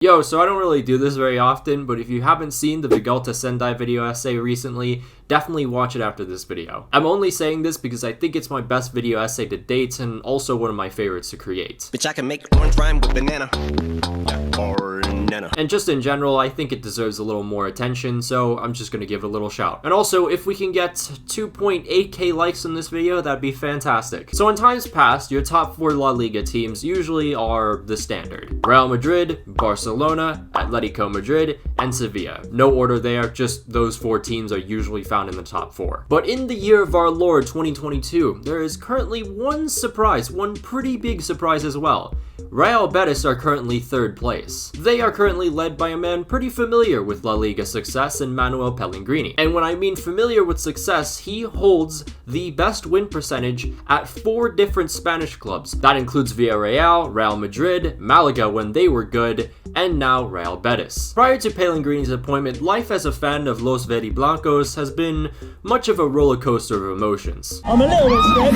Yo, so I don't really do this very often, but if you haven't seen the Vigalta Sendai video essay recently, definitely watch it after this video. I'm only saying this because I think it's my best video essay to date and also one of my favorites to create. Bitch, I can make orange rhyme with banana. And just in general, I think it deserves a little more attention, so I'm just gonna give it a little shout. And also, if we can get 2.8k likes on this video, that'd be fantastic. So in times past, your top 4 La Liga teams usually are the standard: Real Madrid, Barcelona, Atletico Madrid, and Sevilla. No order there, just those 4 teams are usually found in the top 4. But in the year of our Lord 2022, there is currently one surprise, one pretty big surprise as well. Real Betis are currently 3rd place. They are currently led by a man pretty familiar with La Liga success in Manuel Pellegrini. And when I mean familiar with success, he holds the best win percentage at 4 different Spanish clubs. That includes Villarreal, Real Madrid, Malaga when they were good, and now Real Betis. Prior to Pellegrini's appointment, life as a fan of Los Verdi Blancos has been much of a roller coaster of emotions. I'm a little bit scared.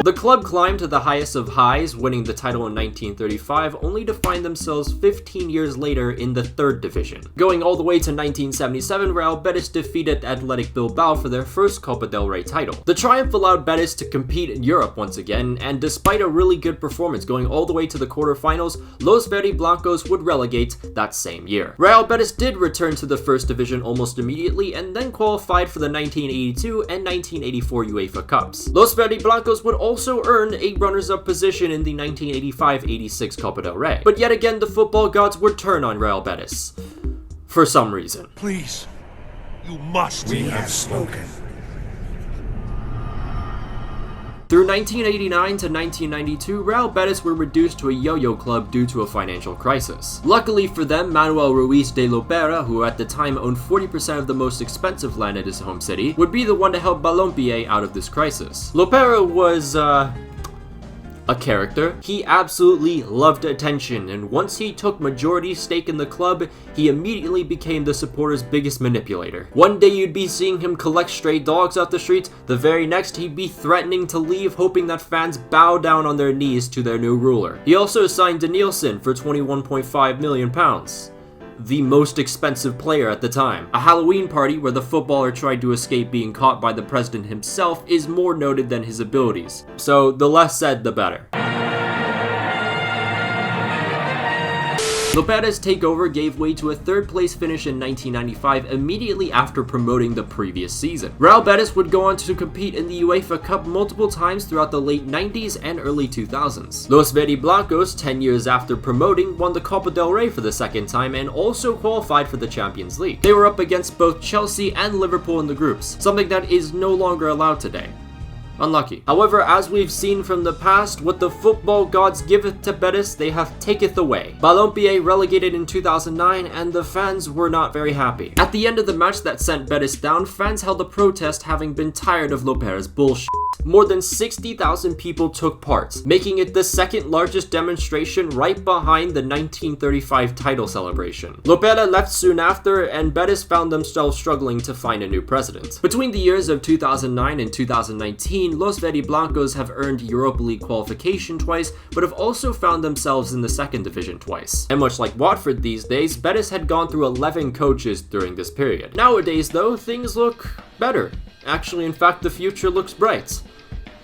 The club climbed to the highest of highs, winning the title in 1935, only to find themselves 15 years later in the 3rd division. Going all the way to 1977, Real Betis defeated Athletic Bilbao for their first Copa del Rey title. The triumph allowed Betis to compete in Europe once again, and despite a really good performance going all the way to the quarterfinals, Los Verdi Blancos would relegate that same year. Real Betis did return to the 1st division almost immediately, and then qualified for the 1982 and 1984 UEFA Cups. Los Verdi Blancos would also earn a runners-up position in the 1985-86 Copa del Rey. But yet again, the football gods would turn on Real Betis. For some reason. Please, you must. We have spoken. Through 1989 to 1992, Real Betis were reduced to a yo-yo club due to a financial crisis. Luckily for them, Manuel Ruiz de Lopera, who at the time owned 40% of the most expensive land at his home city, would be the one to help Balompié out of this crisis. Lopera was, a character. He absolutely loved attention, and once he took majority stake in the club, he immediately became the supporters' biggest manipulator. One day you'd be seeing him collect stray dogs off the streets, the very next he'd be threatening to leave, hoping that fans bow down on their knees to their new ruler. He also signed Danielson for £21.5 million. The most expensive player at the time. A Halloween party where the footballer tried to escape being caught by the president himself is more noted than his abilities. So the less said, the better. Lopera's takeover gave way to a 3rd place finish in 1995 immediately after promoting the previous season. Real Betis would go on to compete in the UEFA Cup multiple times throughout the late 90s and early 2000s. Los Verdi Blancos, 10 years after promoting, won the Copa del Rey for the 2nd time and also qualified for the Champions League. They were up against both Chelsea and Liverpool in the groups, something that is no longer allowed today. Unlucky. However, as we've seen from the past, what the football gods giveth to Betis, they have taketh away. Balompié relegated in 2009, and the fans were not very happy. At the end of the match that sent Betis down, fans held a protest having been tired of Lopera's bullshit. More than 60,000 people took part, making it the 2nd largest demonstration right behind the 1935 title celebration. Lopera left soon after, and Betis found themselves struggling to find a new president. Between the years of 2009 and 2019, Los Verdi Blancos have earned Europa League qualification twice, but have also found themselves in the 2nd division twice. And much like Watford these days, Betis had gone through 11 coaches during this period. Nowadays though, things look better. Actually, in fact, the future looks bright.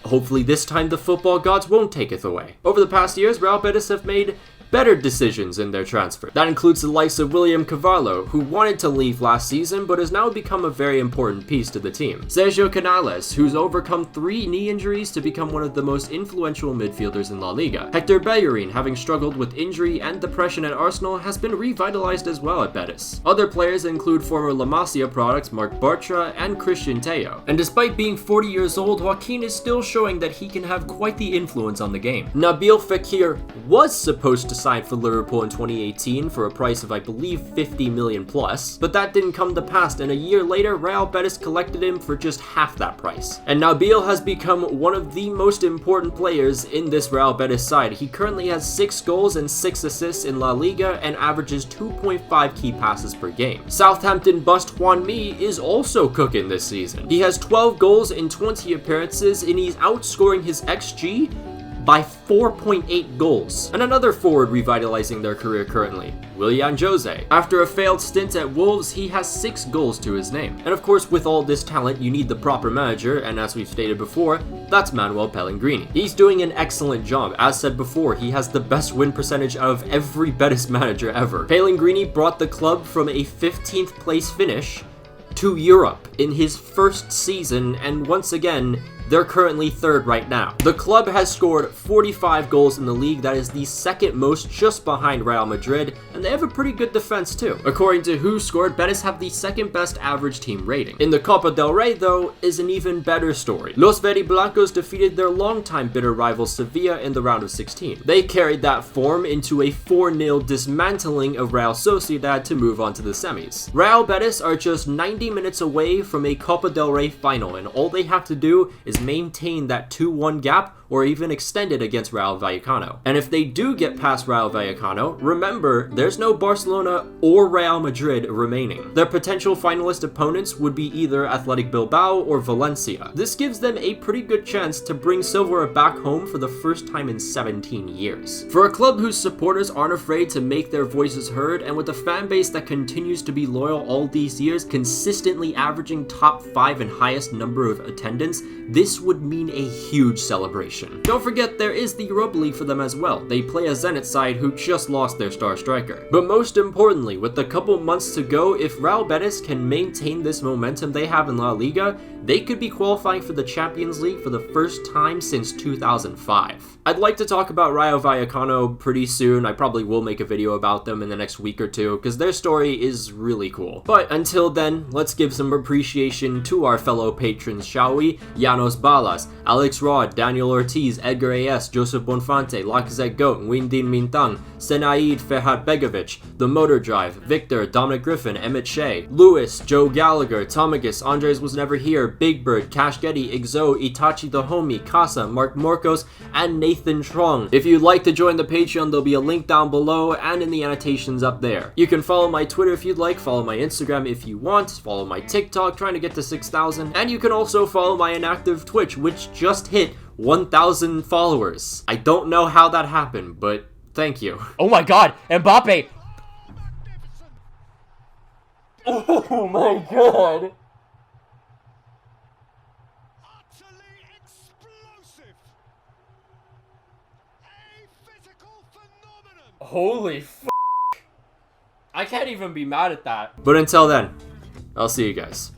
Hopefully this time the football gods won't take it away. Over the past years, Real Betis have made better decisions in their transfer. That includes the likes of William Carvalho, who wanted to leave last season but has now become a very important piece to the team. Sergio Canales, who's overcome 3 knee injuries to become one of the most influential midfielders in La Liga. Hector Bellerin, having struggled with injury and depression at Arsenal, has been revitalized as well at Betis. Other players include former La Masia products Marc Bartra and Christian Teo. And despite being 40 years old, Joaquin is still showing that he can have quite the influence on the game. Nabil Fekir was supposed to sign for Liverpool in 2018 for a price of I believe 50 million plus, but that didn't come to pass, and a year later Real Betis collected him for just half that price. And Nabil has become one of the most important players in this Real Betis side. He currently has 6 goals and 6 assists in La Liga and averages 2.5 key passes per game. Southampton bust Juan Mi is also cooking this season. He has 12 goals in 20 appearances and he's outscoring his XG by 4.8 goals. And another forward revitalizing their career currently, Willian Jose. After a failed stint at Wolves, he has 6 goals to his name. And of course, with all this talent, you need the proper manager, and as we've stated before, that's Maqwell Pellegrini. He's doing an excellent job. As said before, he has the best win percentage out of every Betis manager ever. Pellegrini brought the club from a 15th place finish to Europe in his first season, and once again, they're currently 3rd right now. The club has scored 45 goals in the league. That is the 2nd most, just behind Real Madrid, and they have a pretty good defense too. According to Who Scored, Betis have the 2nd best average team rating. In the Copa del Rey, though, is an even better story. Los Verdiblancos defeated their longtime bitter rival Sevilla in the round of 16. They carried that form into a 4-0 dismantling of Real Sociedad to move on to the semis. Real Betis are just 90 minutes away from a Copa del Rey final, and all they have to do is maintain that 2-1 gap or even extend it against Rayo Vallecano. And if they do get past Rayo Vallecano, remember, there's no Barcelona or Real Madrid remaining. Their potential finalist opponents would be either Athletic Bilbao or Valencia. This gives them a pretty good chance to bring silver back home for the first time in 17 years. For a club whose supporters aren't afraid to make their voices heard, and with a fan base that continues to be loyal all these years, consistently averaging top 5 and highest number of attendance, this would mean a huge celebration. Don't forget, there is the Europa League for them as well. They play a Zenit side who just lost their star striker. But most importantly, with a couple months to go, if Real Betis can maintain this momentum they have in La Liga, they could be qualifying for the Champions League for the first time since 2005. I'd like to talk about Rayo Vallecano pretty soon. I probably will make a video about them in the next week or two, because their story is really cool. But until then, let's give some appreciation to our fellow patrons, shall we? Janos Balas, Alex Rod, Daniel Ortiz, Edgar A.S., Joseph Bonfante, Lacazette Goat, Windin Mintang, Senaid Ferhat Begovic, The Motor Drive, Victor, Dominic Griffin, Emmett Shea, Lewis, Joe Gallagher, Tomagus, Andres Was Never Here, Big Bird, Cash Getty, Ixo, Itachi the Homie, Casa, Mark Morcos, and Nathan Trong. If you'd like to join the Patreon, there'll be a link down below and in the annotations up there. You can follow my Twitter if you'd like, follow my Instagram if you want, follow my TikTok, trying to get to 6,000, and you can also follow my inactive Twitch, which just hit 1,000 followers. I don't know how that happened, but thank you. Oh my god, Mbappe! Oh my god! Utterly explosive. A physical phenomenon. Holy f***. I can't even be mad at that. But until then, I'll see you guys.